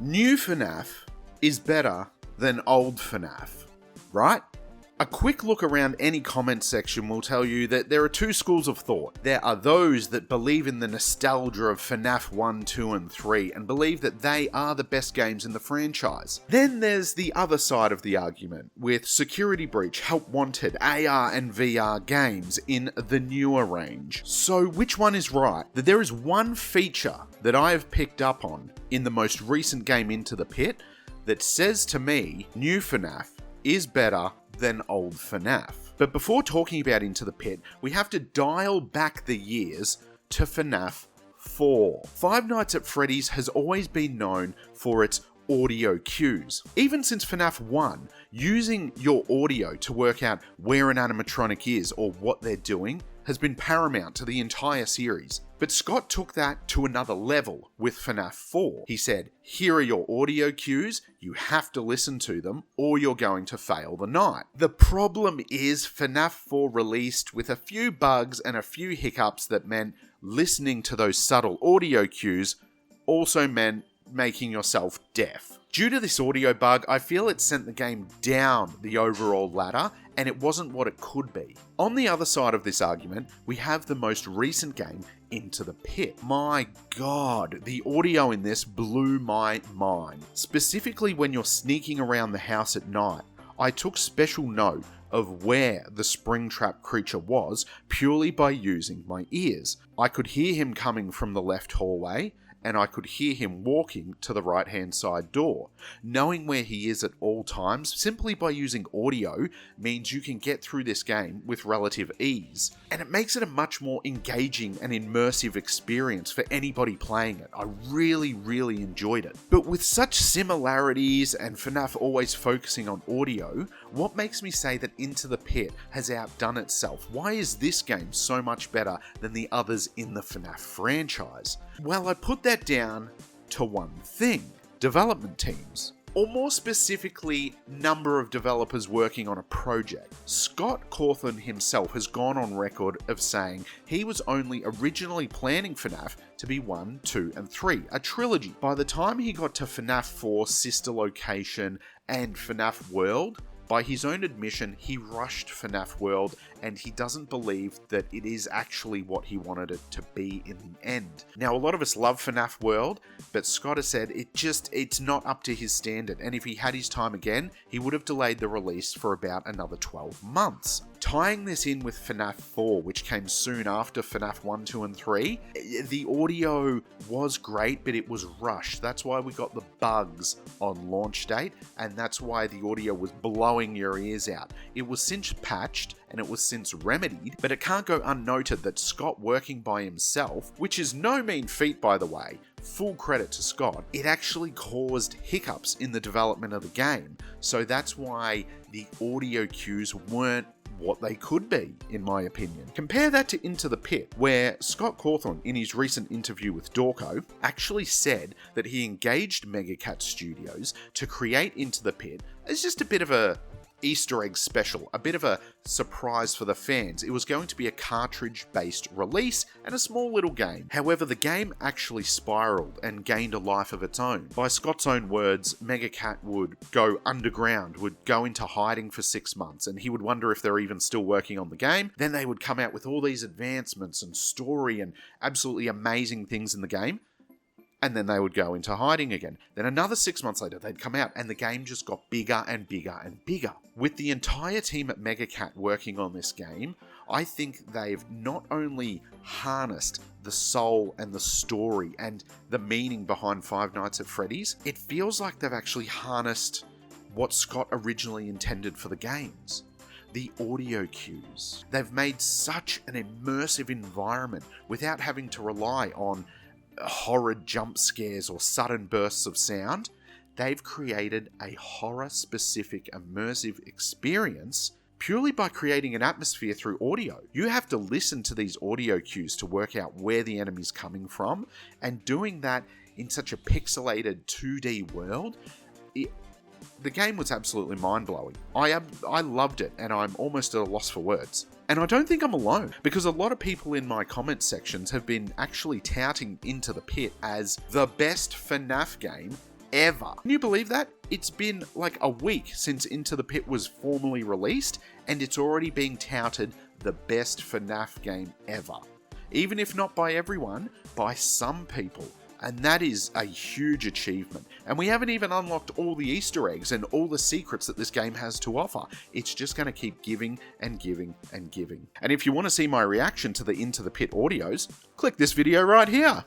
New FNAF is better than old FNAF, right? A quick look around any comment section will tell you that there are two schools of thought. There are those that believe in the nostalgia of FNAF 1, 2 and 3 and believe that they are the best games in the franchise. Then there's the other side of the argument, with Security Breach, Help Wanted, AR and VR games in the newer range. So which one is right? That there is one feature that I have picked up on in the most recent game Into the Pit that says to me, new FNAF is better than old FNAF. But before talking about Into the Pit, we have to dial back the years to FNAF 4. Five Nights at Freddy's has always been known for its audio cues. Even since FNAF 1, using your audio to work out where an animatronic is or what they're doing has been paramount to the entire series. But Scott took that to another level with FNAF 4. He said, here are your audio cues, you have to listen to them, or you're going to fail the night. The problem is FNAF 4 released with a few bugs and a few hiccups that meant listening to those subtle audio cues also meant making yourself deaf. Due to this audio bug, I feel it sent the game down the overall ladder, and it wasn't what it could be. On the other side of this argument, we have the most recent game, Into the Pit. My god, the audio in this blew my mind. Specifically when you're sneaking around the house at night, I took special note of where the Springtrap creature was purely by using my ears. I could hear him coming from the left hallway, and I could hear him walking to the right-hand side door. Knowing where he is at all times, simply by using audio, means you can get through this game with relative ease. And it makes it a much more engaging and immersive experience for anybody playing it. I really enjoyed it. But with such similarities and FNAF always focusing on audio, what makes me say that Into the Pit has outdone itself? Why is this game so much better than the others in the FNAF franchise? Well, I put that down to one thing: development teams. Or more specifically, number of developers working on a project. Scott Cawthon himself has gone on record of saying he was only originally planning FNAF to be 1, 2 and 3, a trilogy. By the time he got to FNAF 4, Sister Location and FNAF World, by his own admission, he rushed FNAF World and he doesn't believe that it is actually what he wanted it to be in the end. Now, a lot of us love FNAF World, but Scott has said it's not up to his standard, and if he had his time again, he would have delayed the release for about another 12 months. Tying this in with FNAF 4, which came soon after FNAF 1, 2 and 3, the audio was great, but it was rushed. That's why we got the bugs on launch date, and that's why the audio was blowing your ears out. It was since patched, and it was since remedied, but it can't go unnoted that Scott working by himself, which is no mean feat by the way, full credit to Scott, it actually caused hiccups in the development of the game. So that's why the audio cues weren't what they could be, in my opinion. Compare that to Into the Pit, where Scott Cawthon, in his recent interview with Dorco, actually said that he engaged Megacat Studios to create Into the Pit as just a bit of a Easter egg special, a bit of a surprise for the fans. It was going to be a cartridge-based release and a small little game. However, the game actually spiraled and gained a life of its own. By Scott's own words, Megacat would go underground, would go into hiding for 6 months, and he would wonder if they're even still working on the game. Then they would come out with all these advancements and story and absolutely amazing things in the game, and then they would go into hiding again. Then another 6 months later, they'd come out, and the game just got bigger and bigger and bigger. With the entire team at Megacat working on this game, I think they've not only harnessed the soul and the story and the meaning behind Five Nights at Freddy's, it feels like they've actually harnessed what Scott originally intended for the games. The audio cues. They've made such an immersive environment without having to rely on horrid jump scares or sudden bursts of sound. They've created a horror-specific immersive experience purely by creating an atmosphere through audio. You have to listen to these audio cues to work out where the enemy's coming from, and doing that in such a pixelated 2D world, the game was absolutely mind-blowing. I loved it, and I'm almost at a loss for words. And I don't think I'm alone, because a lot of people in my comment sections have been actually touting Into the Pit as the best FNAF game ever. Can you believe that? It's been like a week since Into the Pit was formally released, and it's already being touted the best FNAF game ever. Even if not by everyone, by some people. And that is a huge achievement. And we haven't even unlocked all the Easter eggs and all the secrets that this game has to offer. It's just going to keep giving and giving and giving. And if you want to see my reaction to the Into the Pit audios, click this video right here.